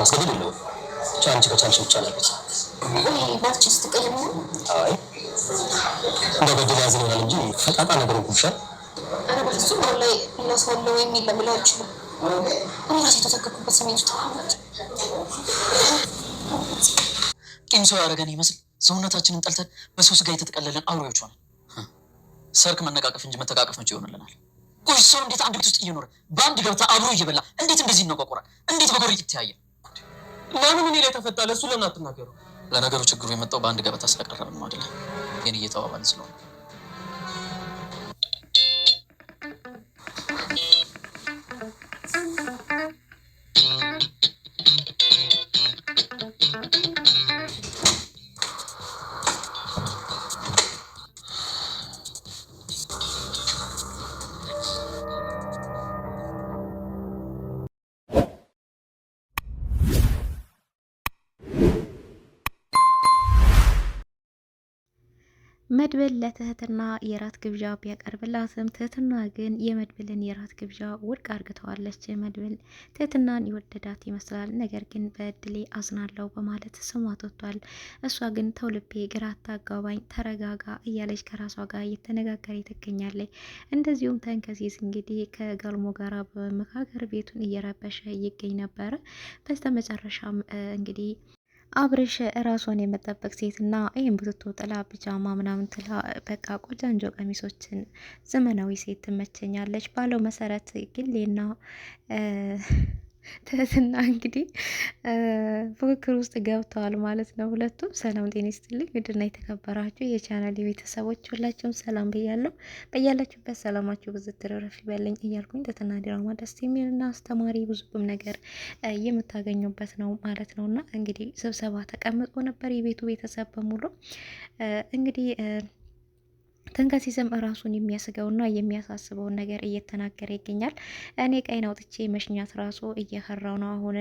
አስገድድ ነው ቻንቺ ከቻንቺ ብቻ ነው ባትችስ ትቀይም ነው። አይ እንደ በደል ያዝን ይሆናል እንጂ ፈጣጣ ነገር ጉሻል። አረ በሱ ላይ ለሰለው የሚል ለምለው አይችልም። እኔ ራሴ ተተከኩበት ሰሜን ውስጥ ቂም ሰው ያደረገን ይመስል ሰውነታችንን ጠልተን በሰው ስጋ የተጠቀለለን አውሬዎች ሆነ። ሰርክ መነቃቀፍ እንጂ መተቃቀፍ መቼ ይሆንልናል? ቆይ ሰው እንዴት አንድ ቤት ውስጥ እየኖረ በአንድ ገብታ አብሮ እየበላ እንዴት እንደዚህ ይነቋቆራል? እንዴት በጎሪጥ ይተያየ? ለምን እኔ ላይ ተፈታ? ለሱ ለምን አትናገሩ? ለነገሩ ችግሩ የመጣው በአንድ ገበታ ስለቀረብን ነው አይደለ? ግን እየተባባልን ስለሆነ መድብል ለትህትና የራት ግብዣ ቢያቀርብላትም ትህትና ግን የመድብልን የራት ግብዣ ውድቅ አርግተዋለች። መድብል ትህትናን የወደዳት ይመስላል። ነገር ግን በእድሌ አዝናለሁ በማለት ስሟ ወጥቷል። እሷ ግን ተው ልቤ ግራ አታጋባኝ፣ ተረጋጋ እያለች ከራሷ ጋር እየተነጋገረ ትገኛለች። እንደዚሁም ተንከሲስ እንግዲህ ከጋልሞ ጋራ በመካከር ቤቱን እየረበሸ ይገኝ ነበረ። በስተመጨረሻም እንግዲህ አብርሽ ራሷን የመጠበቅ ሴትና ይህን ብትቶ ጥላ ፒጃማ ምናምን ትላ በቃ ቆንጆ ቀሚሶችን ዘመናዊ ሴት ትመቸኛለች ባለው መሰረት ግሌና ትህትና እንግዲህ ፉክክር ውስጥ ገብተዋል ማለት ነው። ሁለቱም ሰላም ጤና ይስጥልኝ ውድና የተከበራችሁ የቻናል ቤተሰቦች ሁላችሁም ሰላም ብያለሁ። በያላችሁበት ሰላማችሁ ብዙ ትረፍ ይበልኝ እያልኩኝ ትህትና ድራማ ደስ የሚልና አስተማሪ ብዙ ቁም ነገር የምታገኙበት ነው ማለት ነውና እንግዲህ ስብሰባ ተቀምጦ ነበር የቤቱ ቤተሰብ በሙሉ እንግዲህ ተንከሲስም ራሱን የሚያስገውና የሚያሳስበውን ነገር እየተናገረ ይገኛል። እኔ ቀይን አውጥቼ መሽኛት ራሱ እየፈራው ነው። አሁን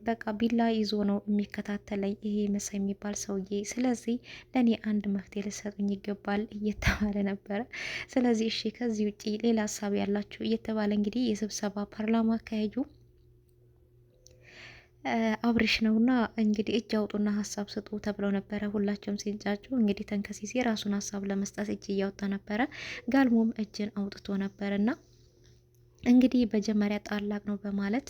በቃ ቢላ ይዞ ነው የሚከታተለኝ ይሄ መሳይ የሚባል ሰውዬ። ስለዚህ ለእኔ አንድ መፍትሄ ልሰጡኝ ይገባል እየተባለ ነበረ። ስለዚህ እሺ ከዚህ ውጭ ሌላ ሀሳብ ያላችሁ እየተባለ እንግዲህ የስብሰባ ፓርላማ አካሄጁ አብርሽ ነውና እንግዲህ እጅ አውጡና ሀሳብ ስጡ ተብለው ነበረ። ሁላቸውም ሲንጫጩ እንግዲህ ተንከሲስ የራሱን ሀሳብ ለመስጠት እጅ እያወጣ ነበረ። ጋልሞም እጅን አውጥቶ ነበርና እንግዲህ መጀመሪያ ታላቅ ነው በማለት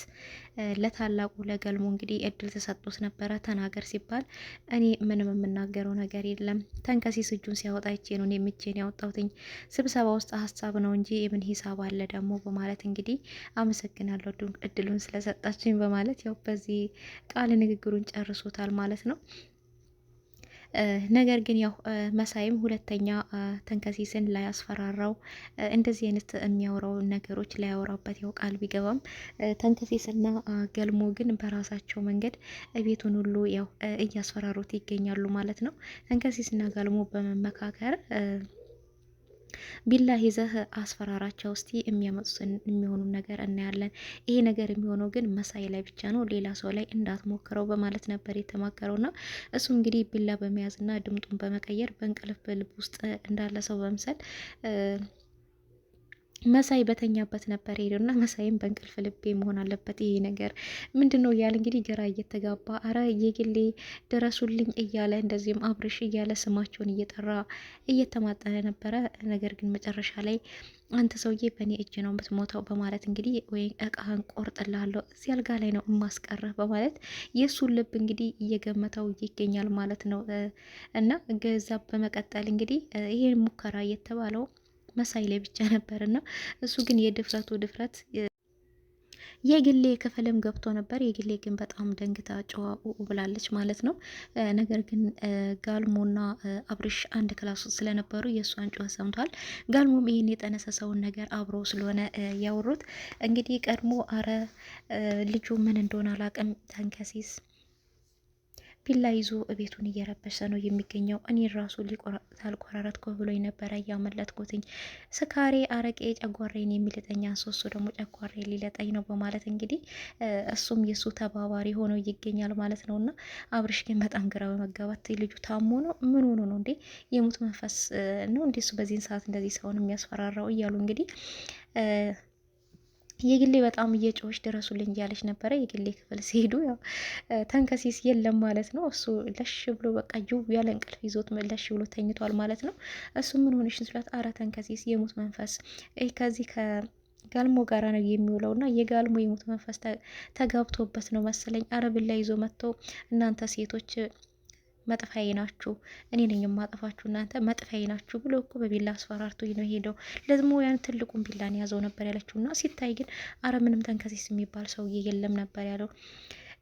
ለታላቁ ለገልሞ እንግዲህ እድል ተሰጥቶት ነበረ። ተናገር ሲባል እኔ ምንም የምናገረው ነገር የለም ተንከሲስ እጁን ሲያወጣ ይቼ ነው የሚቼን ያወጣሁትኝ ስብሰባ ውስጥ ሀሳብ ነው እንጂ የምን ሂሳብ አለ ደግሞ በማለት እንግዲህ አመሰግናለሁ እድሉን ስለሰጣችኝ በማለት ያው በዚህ ቃል ንግግሩን ጨርሶታል ማለት ነው። ነገር ግን ያው መሳይም ሁለተኛ ተንከሲስን ላይ አስፈራራው እንደዚህ አይነት የሚያወራው ነገሮች ላይ ያወራበት ያው ቃል ቢገባም ተንከሲስና ገልሞ ግን በራሳቸው መንገድ ቤቱን ሁሉ ያው እያስፈራሩት ይገኛሉ ማለት ነው። ተንከሲስና ገልሞ በመመካከር ቢላ ይዘህ አስፈራራቸው እስቲ የሚያመጡትን የሚሆኑ ነገር እናያለን። ይሄ ነገር የሚሆነው ግን መሳይ ላይ ብቻ ነው፣ ሌላ ሰው ላይ እንዳትሞክረው በማለት ነበር የተማከረውና እሱ እንግዲህ ቢላ በመያዝና ድምጡን በመቀየር በእንቅልፍ በልብ ውስጥ እንዳለ ሰው በምሰል መሳይ በተኛበት ነበር ሄደውና መሳይም በእንቅልፍ ልቤ መሆን አለበት ይሄ ነገር ምንድነው እያለ እንግዲህ ግራ እየተጋባ አረ የግሌ ድረሱልኝ እያለ እንደዚህም አብርሽ እያለ ስማቸውን እየጠራ እየተማጠነ ነበረ። ነገር ግን መጨረሻ ላይ አንተ ሰውዬ በእኔ እጅ ነው የምትሞተው በማለት እንግዲህ ወይ እቃህን ቆርጥልሃለሁ እዚህ አልጋ ላይ ነው የማስቀረህ በማለት የእሱን ልብ እንግዲህ እየገመተው ይገኛል ማለት ነው። እና ገዛ በመቀጠል እንግዲህ ይሄን ሙከራ እየተባለው መሳይ ላይ ብቻ ነበርና እሱ ግን የድፍረቱ ድፍረት የግሌ ክፍልም ገብቶ ነበር። የግሌ ግን በጣም ደንግታ ጨዋ ብላለች ማለት ነው። ነገር ግን ጋልሞና አብርሽ አንድ ክላስ ውስጥ ስለነበሩ የእሷን ጨዋ ሰምቷል። ጋልሞም ይህን የጠነሰሰውን ነገር አብረው ስለሆነ ያወሩት እንግዲህ ቀድሞ አረ ልጁ ምን እንደሆነ አላቅም ተንከሲስ ቢላ ይዞ ቤቱን እየረበሸ ነው የሚገኘው። እኔ ራሱ ታልቆራረጥኩ ብሎኝ ነበረ እያመለጥኩትኝ ስካሬ አረቄ ጨጓራዬን የሚልጠኝ አንሶሱ ደግሞ ጨጓሬ ሊለጠኝ ነው በማለት እንግዲህ እሱም የሱ ተባባሪ ሆኖ ይገኛል ማለት ነውና አብርሽ ግን በጣም ግራ በመጋባት ልጁ ታሞ ነው ምን ሆኖ ነው እንዴ የሙት መንፈስ ነው እንዴ እሱ በዚህን ሰዓት እንደዚህ ሰውን የሚያስፈራራው እያሉ እንግዲህ የግሌ በጣም እየጮች ድረሱልኝ እያለች ነበረ። የግሌ ክፍል ሲሄዱ ያው ተንከሲስ የለም ማለት ነው። እሱ ለሽ ብሎ በቃ ጅው ያለ እንቅልፍ ይዞት ለሽ ብሎ ተኝቷል ማለት ነው። እሱ ምን ሆነሽ ስላት አረ ተንከሲስ የሙት መንፈስ ከዚህ ጋልሞ ጋራ ነው የሚውለው እና የጋልሞ የሙት መንፈስ ተጋብቶበት ነው መሰለኝ አረብን ላይ ይዞ መጥቶ እናንተ ሴቶች መጥፋዬ ናችሁ፣ እኔ ነኝ የማጠፋችሁ፣ እናንተ መጥፋዬ ናችሁ ብሎ እኮ በቢላ አስፈራርቶ ነው ሄደው። ለዝሞ ያን ትልቁን ቢላን ያዘው ነበር ያለችው እና ሲታይ ግን አረ ምንም ተንከሲስ የሚባል ሰውዬ የለም ነበር ያለው።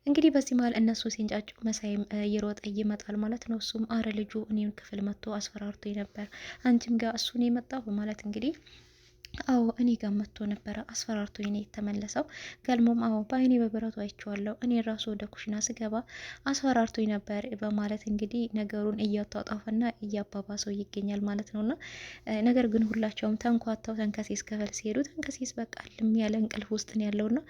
እንግዲህ በዚህ መሀል እነሱ ሲንጫጩ መሳይም እየሮጠ ይመጣል ማለት ነው። እሱም አረ ልጁ እኔን ክፍል መጥቶ አስፈራርቶ ነበር፣ አንቺም ጋር እሱን የመጣው በማለት እንግዲህ አዎ እኔ ጋር መጥቶ ነበረ አስፈራርቶ እኔ የተመለሰው። ገልሞም አዎ በአይኔ በብረቱ አይቼዋለሁ፣ እኔ ራሱ ወደ ኩሽና ስገባ አስፈራርቶ ነበር በማለት እንግዲህ ነገሩን እያጧጧፈና እያባባሰው ይገኛል ማለት ነውና ነገር ግን ሁላቸውም ተንኳተው ተንከሴስ ክፍል ሲሄዱ ተንከሴስ በቃ ልም ያለ እንቅልፍ ውስጥ ነው ያለውና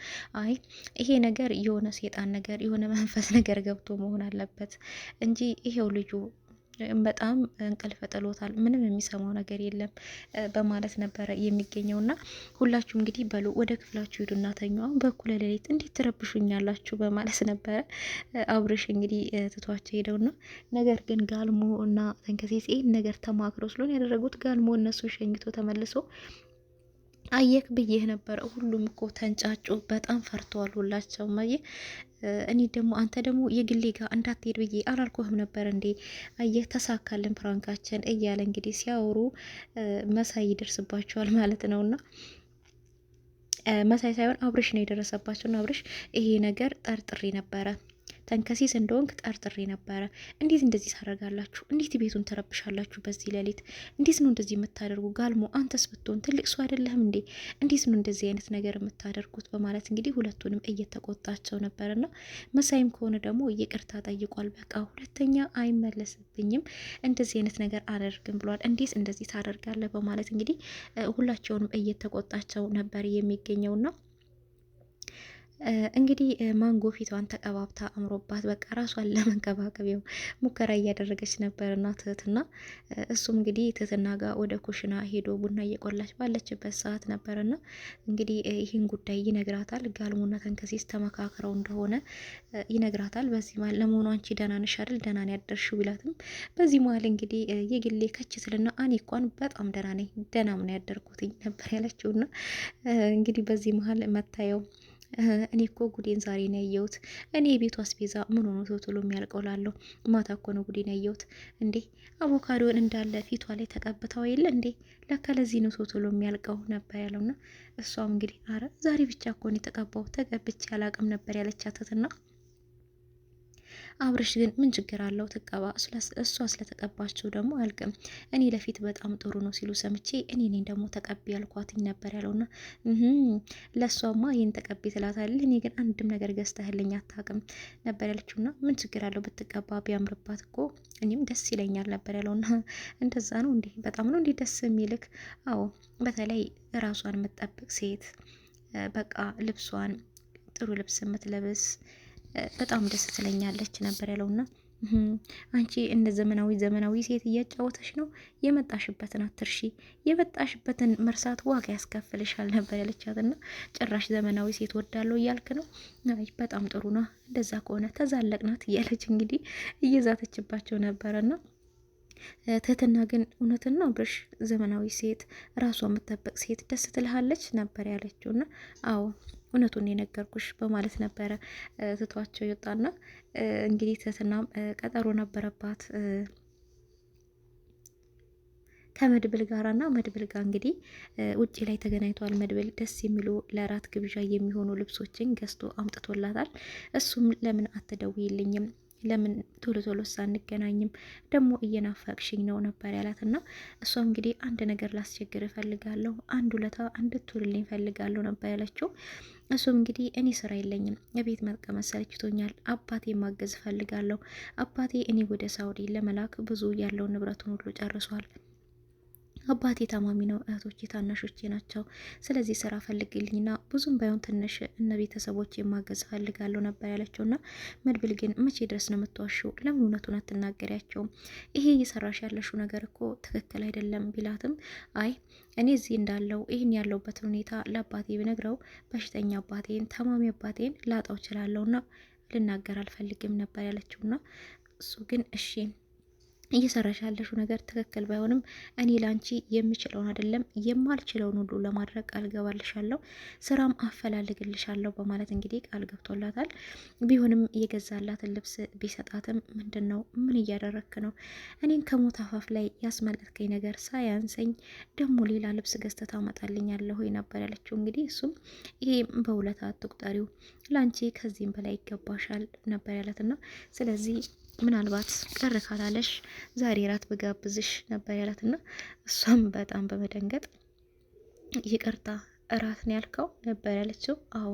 አይ ይሄ ነገር የሆነ ሴጣን ነገር የሆነ መንፈስ ነገር ገብቶ መሆን አለበት እንጂ ይሄው ልጁ በጣም እንቅልፍ ጥሎታል፣ ምንም የሚሰማው ነገር የለም በማለት ነበረ የሚገኘው። እና ሁላችሁም እንግዲህ በሉ ወደ ክፍላችሁ ሄዱና ተኙ፣ አሁን በኩለ ሌሊት እንዴት ትረብሹኛላችሁ በማለት ነበረ አብርሽ እንግዲህ ትቷቸው ሄደውና ነገር ግን ጋልሞ እና ተንከሴስ ይህን ነገር ተማክረው ስለሆነ ያደረጉት ጋልሞ እነሱ ሸኝቶ ተመልሶ አየክ ብዬህ ነበረ። ሁሉም እኮ ተንጫጩ፣ በጣም ፈርተዋል ሁላቸውም። አየህ እኔ ደግሞ አንተ ደግሞ የግሌ ጋር እንዳትሄድ ብዬ አላልኩህም ነበር እንዴ? አየህ ተሳካልን ፕራንካችን እያለ እንግዲህ ሲያወሩ መሳይ ይደርስባቸዋል ማለት ነውና መሳይ ሳይሆን አብርሽ ነው የደረሰባቸውና አብርሽ ይሄ ነገር ጠርጥሬ ነበረ ተንከሲስ እንደሆንክ ጠርጥሬ ነበረ። እንዴት እንደዚህ ታደርጋላችሁ? እንዴት ቤቱን ተረብሻላችሁ በዚህ ሌሊት? እንዴት ነው እንደዚህ የምታደርጉ? ጋልሞ አንተስ ብትሆን ትልቅ ሰው አይደለህም እንዴ? እንዴት ነው እንደዚህ አይነት ነገር የምታደርጉት? በማለት እንግዲህ ሁለቱንም እየተቆጣቸው ነበርና መሳይም ከሆነ ደግሞ ይቅርታ ጠይቋል። በቃ ሁለተኛ አይመለስብኝም፣ እንደዚህ አይነት ነገር አላደርግም ብሏል። እንዴት እንደዚህ ታደርጋለህ? በማለት እንግዲህ ሁላቸውንም እየተቆጣቸው ነበር የሚገኘውና እንግዲህ ማንጎ ፊቷን ተቀባብታ አምሮባት በቃ ራሷን ለመንከባከቢያው ሙከራ እያደረገች ነበርና ትህትና እሱም እንግዲህ ትህትና ጋር ወደ ኩሽና ሄዶ ቡና እየቆላች ባለችበት ሰዓት ነበርና እንግዲህ ይህን ጉዳይ ይነግራታል። ጋልሞና ተንከሲስ ተመካክረው እንደሆነ ይነግራታል። በዚህ መሀል ለመሆኑ አንቺ ደህና ነሽ አይደል? ደህና ነው ያደርሽው ቢላትም በዚህ መሀል እንግዲህ የግሌ ከችትልና እኔ እንኳን በጣም ደህና ነኝ፣ ደህና ምን ያደርኩትኝ ነበር ያለችውና እንግዲህ በዚህ መሀል መታየው እኔ እኮ ጉዴን ዛሬ ነው ያየሁት። እኔ የቤቱ አስቤዛ ምን ሆኖ ቶሎ የሚያልቀው ላለሁ ማታ እኮ ነው ጉዴን ያየሁት። እንዴ አቮካዶን እንዳለ ፊቷ ላይ ተቀብተው የለ እንዴ ለካ ለዚህ ነው ቶሎ የሚያልቀው ነበር ያለውና እሷም እንግዲህ አረ ዛሬ ብቻ እኮ ነው የተቀባው ተቀብቼ አላቅም ነበር ያለቻትትና አብርሽ ግን ምን ችግር አለው ትቀባ፣ እሷ ስለተቀባችው ደግሞ አልቅም፣ እኔ ለፊት በጣም ጥሩ ነው ሲሉ ሰምቼ እኔ ነኝ ደግሞ ተቀቢ ያልኳትኝ ነበር ያለውና ለእሷማ ይህን ተቀቢ ትላታለህ፣ እኔ ግን አንድም ነገር ገዝተህልኝ አታውቅም ነበር ያለችውና ምን ችግር አለው ብትቀባ ቢያምርባት እኮ እኔም ደስ ይለኛል ነበር ያለውና እንደዛ ነው እንዴ? በጣም ነው እንዴ ደስ የሚልክ? አዎ በተለይ ራሷን የምትጠብቅ ሴት በቃ ልብሷን ጥሩ ልብስ የምትለብስ በጣም ደስ ትለኛለች ነበር ያለውና አንቺ እንደ ዘመናዊ ሴት እያጫወተሽ ነው፣ የመጣሽበትን አትርሺ፣ የመጣሽበትን መርሳት ዋጋ ያስከፍልሻል ነበር ያለቻትና ጭራሽ ዘመናዊ ሴት ወዳለው እያልክ ነው? አይ በጣም ጥሩ ነው፣ እንደዛ ከሆነ ተዛለቅናት እያለች እንግዲህ እየዛተችባቸው ነበረና ትህትና ግን እውነትና ብርሽ ዘመናዊ ሴት ራሷ የምትጠብቅ ሴት ደስ ትልሃለች ነበር ያለችውና አዎ እውነቱን የነገርኩሽ በማለት ነበረ ትቷቸው ይወጣና እንግዲህ ትህትናም ቀጠሮ ነበረባት ከመድብል ጋራና መድብል ጋር እንግዲህ ውጪ ላይ ተገናኝቷል። መድብል ደስ የሚሉ ለራት ግብዣ የሚሆኑ ልብሶችን ገዝቶ አምጥቶላታል። እሱም ለምን አትደውይልኝም ለምን ቶሎ ቶሎ ሳንገናኝም ደግሞ እየናፈቅሽኝ ነው ነበር ያላትና እሷም እንግዲህ አንድ ነገር ላስቸግር እፈልጋለሁ፣ አንድ ውለታ እንድትውልልኝ እፈልጋለሁ ነበር ያለችው። እሱም እንግዲህ እኔ ስራ የለኝም፣ የቤት መቀመጥ ሰልችቶኛል፣ አባቴ ማገዝ እፈልጋለሁ። አባቴ እኔ ወደ ሳውዲ ለመላክ ብዙ ያለውን ንብረቱን ሁሉ ጨርሷል። አባቴ ታማሚ ነው፣ እህቶቼ ታናሾቼ ናቸው። ስለዚህ ስራ ፈልግልኝና ብዙም ባይሆን ትንሽ እነ ቤተሰቦቼ ማገዝ ፈልጋለሁ ነበር ያለችውና መድብል ግን መቼ ድረስ ነው የምትዋሽው? ለምን እውነቱን አትናገሪያቸውም? ይሄ እየሰራሽ ያለሽው ነገር እኮ ትክክል አይደለም ቢላትም አይ እኔ እዚህ እንዳለው ይህን ያለውበትን ሁኔታ ለአባቴ ብነግረው በሽተኛ አባቴን ታማሚ አባቴን ላጣው እችላለሁና ልናገር አልፈልግም ነበር ያለችውና እሱ ግን እሺ እየሰራሽ ያለሽው ነገር ትክክል ባይሆንም እኔ ላንቺ የምችለውን አይደለም የማልችለውን ሁሉ ለማድረግ ቃል ገባልሻለሁ፣ ስራም አፈላልግልሻለሁ በማለት እንግዲህ ቃል ገብቶላታል። ቢሆንም የገዛላትን ልብስ ቢሰጣትም ምንድነው ምን እያደረክ ነው? እኔን ከሞት አፋፍ ላይ ያስመለጥከኝ ነገር ሳያንሰኝ ደግሞ ሌላ ልብስ ገዝተህ ታመጣልኛለህ ወይ ነበር ያለችው። እንግዲህ እሱም ይሄ በውለታ አትቁጠሪው፣ ላንቺ ከዚህም በላይ ይገባሻል ነበር ያላትና ስለዚህ ምናልባት ቅር ካላለሽ ዛሬ ራት በጋብዝሽ ነበር ያላትና እሷም በጣም በመደንገጥ ይቅርታ እራት ነው ያልከው ነበር ያለችው። አዎ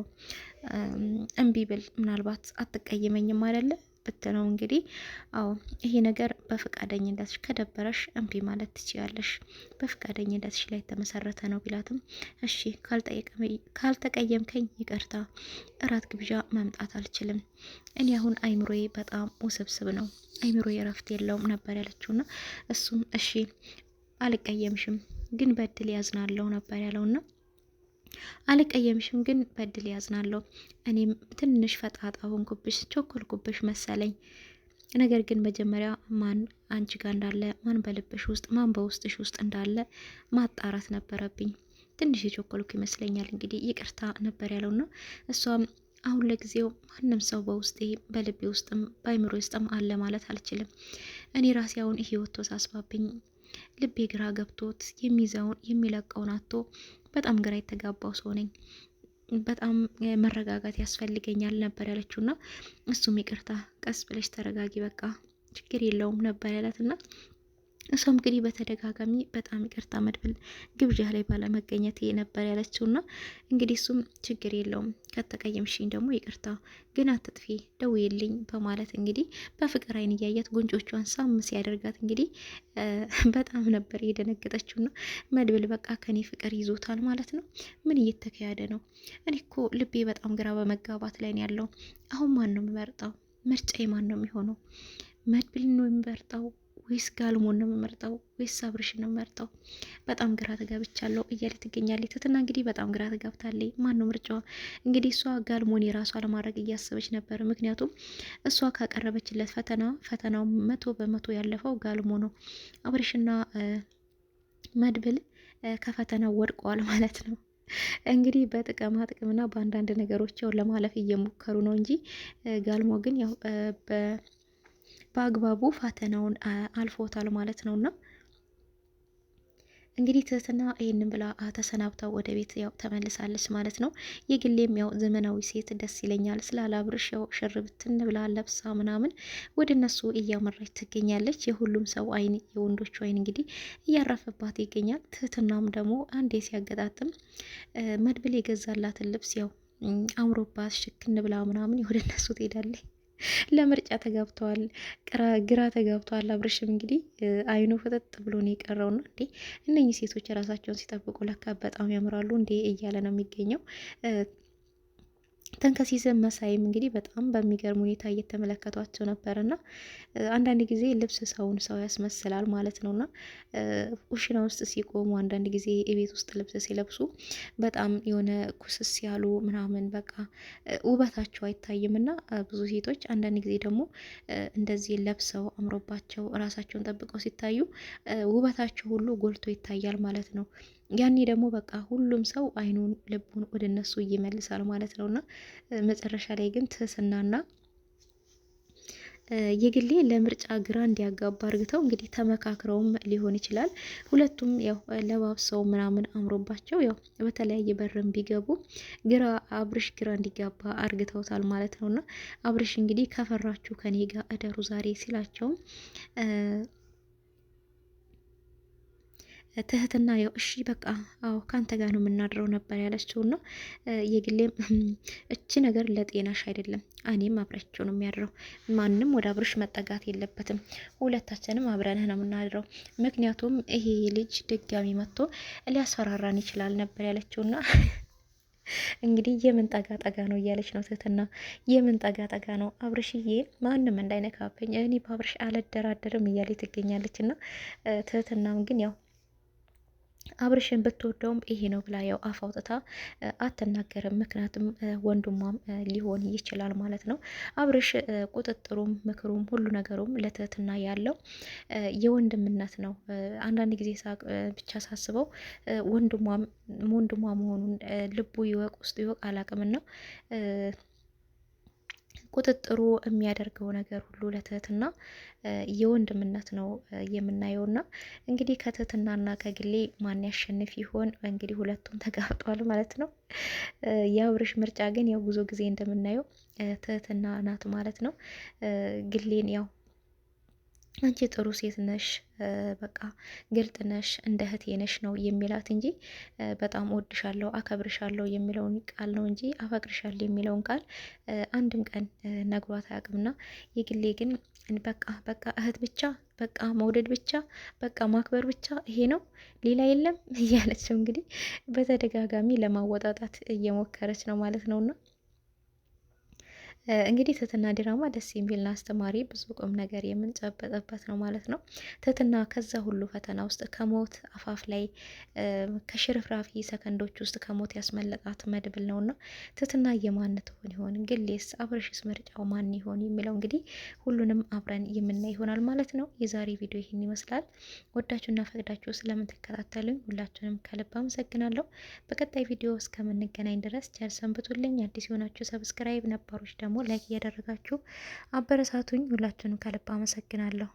እምቢ ብል ምናልባት አትቀየመኝም አይደለ ብትለው እንግዲህ አዎ ይሄ ነገር በፈቃደኝነትሽ ከደበረሽ እምቢ ማለት ትችያለሽ፣ በፈቃደኝነትሽ ላይ የተመሰረተ ነው ቢላትም እሺ ካልተቀየምከኝ ይቅርታ፣ እራት ግብዣ መምጣት አልችልም፣ እኔ አሁን አይምሮዬ በጣም ውስብስብ ነው፣ አይምሮዬ እረፍት የለውም ነበር ያለችውና እሱም እሺ አልቀየምሽም ግን በድል ያዝናለሁ ነበር ያለውና አልቀየምሽም ግን በድል ያዝናለሁ፣ እኔም ትንሽ ፈጣጣ ሆንኩብሽ፣ ቸኮልኩብሽ መሰለኝ። ነገር ግን መጀመሪያ ማን አንቺ ጋር እንዳለ፣ ማን በልብሽ ውስጥ፣ ማን በውስጥሽ ውስጥ እንዳለ ማጣራት ነበረብኝ። ትንሽ የቸኮልኩ ይመስለኛል፣ እንግዲህ ይቅርታ ነበር ያለውና እሷም አሁን ለጊዜው ማንም ሰው በውስጤ በልቤ ውስጥም በአይምሮ ውስጥም አለ ማለት አልችልም። እኔ ራሴ አሁን ህይወት ተሳስባብኝ ልቤ ግራ ገብቶት የሚይዘውን የሚለቀውን አጥቶ በጣም ግራ የተጋባው ሰው ነኝ። በጣም መረጋጋት ያስፈልገኛል ነበር ያለችውና እሱም ይቅርታ ቀስ ብለሽ ተረጋጊ፣ በቃ ችግር የለውም ነበር ያላትና እሷም እንግዲህ በተደጋጋሚ በጣም ይቅርታ መድብል ግብዣ ላይ ባለመገኘት ነበር ያለችውና እንግዲህ እሱም ችግር የለውም ከተቀየምሽኝ ደግሞ ይቅርታ ግን አትጥፊ ደውይልኝ በማለት እንግዲህ በፍቅር አይን እያያት ጉንጮቿን ሳም ሲያደርጋት እንግዲህ በጣም ነበር የደነገጠችውና መድብል በቃ ከኔ ፍቅር ይዞታል ማለት ነው። ምን እየተካሄደ ነው? እኔ እኮ ልቤ በጣም ግራ በመጋባት ላይ ነው ያለው። አሁን ማን ነው የሚመርጠው? ምርጫዬ ማን ነው የሚሆነው? መድብል ነው የሚመርጠው ወይስ ጋልሞን ነው የምመርጠው ወይስ አብርሽ ነው የምመርጠው? በጣም ግራ ተጋብቻለሁ እያለ ትገኛለች። ትትና እንግዲህ በጣም ግራ ተጋብታለች። ማን ነው ምርጫዋ? እንግዲህ እሷ ጋልሞን የራሷ ለማድረግ እያሰበች ነበር። ምክንያቱም እሷ ካቀረበችለት ፈተናው 100% ያለፈው ጋልሞ ነው። አብርሽና መድብል ከፈተናው ወድቀዋል ማለት ነው። እንግዲህ በጥቅማ ጥቅምና በአንዳንድ ነገሮች ያው ለማለፍ እየሞከሩ ነው እንጂ ጋልሞ ግን ያው በአግባቡ ፈተናውን አልፎታል ማለት ነውና እንግዲህ ትህትና ይሄንን ብላ ተሰናብታ ወደ ቤት ያው ተመልሳለች ማለት ነው። የግሌም ያው ዘመናዊ ሴት ደስ ይለኛል ስላለ አብርሽ ያው ሽርብትን ብላ ለብሳ ምናምን ወደ እነሱ እያመራች ትገኛለች። የሁሉም ሰው አይን የወንዶቹ አይን እንግዲህ እያረፈባት ይገኛል። ትህትናም ደግሞ አንዴ ሲያገጣጥም መድብል የገዛላትን ልብስ ያው አምሮባት ሽክን ብላ ምናምን ወደ እነሱ ትሄዳለች። ለምርጫ ተጋብተዋል፣ ግራ ተጋብተዋል። አብርሽም እንግዲህ አይኑ ፍጥጥ ብሎ ነው የቀረውና እንዴ እነኚህ ሴቶች ራሳቸውን ሲጠብቁ ለካ በጣም ያምራሉ እንዴ እያለ ነው የሚገኘው። ተንከሲስም መሳይም እንግዲህ በጣም በሚገርም ሁኔታ እየተመለከቷቸው ነበርና አንዳንድ ጊዜ ልብስ ሰውን ሰው ያስመስላል ማለት ነውና ኩሽና ውስጥ ሲቆሙ አንዳንድ ጊዜ የቤት ውስጥ ልብስ ሲለብሱ በጣም የሆነ ኩስስ ያሉ ምናምን በቃ ውበታቸው አይታይምና ብዙ ሴቶች አንዳንድ ጊዜ ደግሞ እንደዚህ ለብሰው አምሮባቸው ራሳቸውን ጠብቀው ሲታዩ ውበታቸው ሁሉ ጎልቶ ይታያል ማለት ነው። ያኔ ደግሞ በቃ ሁሉም ሰው አይኑን ልቡን ወደ እነሱ ይመልሳል ማለት ነውና መጨረሻ ላይ ግን ትህትናና የግሌ ለምርጫ ግራ እንዲያጋባ አርግተው እንግዲህ ተመካክረውም ሊሆን ይችላል። ሁለቱም ያው ለባብሰው ምናምን አምሮባቸው ያው በተለያየ በርም ቢገቡ ግራ አብርሽ ግራ እንዲጋባ አርግተውታል ማለት ነውና አብርሽ እንግዲህ ከፈራችሁ ከኔ ጋር እደሩ ዛሬ ሲላቸውም ትህትና ያው እሺ በቃ አዎ ካንተ ጋር ነው የምናድረው ነበር ያለችውና የግሌም እቺ ነገር ለጤናሽ አይደለም፣ እኔም አብረቸው ነው የሚያድረው፣ ማንም ወደ አብርሽ መጠጋት የለበትም፣ ሁለታችንም አብረንህ ነው የምናድረው፣ ምክንያቱም ይሄ ልጅ ድጋሚ መጥቶ ሊያስፈራራን ይችላል ነበር ያለችውና እንግዲህ የምን ጠጋ ጠጋ ነው እያለች ነው ትህትና። የምን ጠጋ ጠጋ ነው አብርሽዬ፣ ማንም እንዳይነካብኝ እኔ በአብርሽ አልደራደርም እያለች ትገኛለች። እና ትህትናም ግን ያው አብርሽን ብትወደውም ይሄ ነው ብላ ያው አፍ አውጥታ አትናገርም። ምክንያቱም ወንድሟም ሊሆን ይችላል ማለት ነው። አብርሽ ቁጥጥሩም ምክሩም ሁሉ ነገሩም ለትህትና ያለው የወንድምነት ነው። አንዳንድ ጊዜ ብቻ ሳስበው ወንድሟ መሆኑን ልቡ ይወቅ ውስጡ ይወቅ አላቅምና ቁጥጥሩ የሚያደርገው ነገር ሁሉ ለትህትና የወንድምነት ነው የምናየውና እንግዲህ ከትህትናና ከግሌ ማን ያሸንፍ ይሆን? እንግዲህ ሁለቱም ተጋብጧል ማለት ነው። የአብርሽ ምርጫ ግን ያው ብዙ ጊዜ እንደምናየው ትህትና ናት ማለት ነው። ግሌን ያው አንቺ ጥሩ ሴት ነሽ፣ በቃ ግልጥ ነሽ፣ እንደ እህቴ ነሽ ነው የሚላት እንጂ በጣም ወድሻለሁ፣ አከብርሻለሁ የሚለውን ቃል ነው እንጂ አፈቅርሻለሁ የሚለውን ቃል አንድም ቀን ነግሯት አያውቅምና የግሌ ግን በቃ እህት ብቻ፣ በቃ መውደድ ብቻ፣ በቃ ማክበር ብቻ ይሄ ነው ሌላ የለም እያለችው እንግዲህ በተደጋጋሚ ለማወጣጣት እየሞከረች ነው ማለት ነውና እንግዲህ ትህትና ድራማ ደስ የሚልና አስተማሪ ብዙ ቁም ነገር የምንጨበጥበት ነው ማለት ነው። ትህትና ከዛ ሁሉ ፈተና ውስጥ ከሞት አፋፍ ላይ ከሽርፍራፊ ሰከንዶች ውስጥ ከሞት ያስመለጣት መድብል ነውና ትህትና የማን ትሆን ይሆን? ግሌስ አብርሽስ ምርጫው ማን ይሆን የሚለው እንግዲህ ሁሉንም አብረን የምናይ ይሆናል ማለት ነው። የዛሬ ቪዲዮ ይህን ይመስላል። ወዳችሁና ፈቅዳችሁ ስለምትከታተሉኝ ሁላችሁንም ከልብ አመሰግናለሁ። በቀጣይ ቪዲዮ እስከምንገናኝ ድረስ ቸር ሰንብቱልኝ። አዲስ የሆናችሁ ሰብስክራይብ፣ ነባሮች ደግሞ ላይክ እያደረጋችሁ አበረታቱኝ። ሁላችሁንም ከልብ አመሰግናለሁ።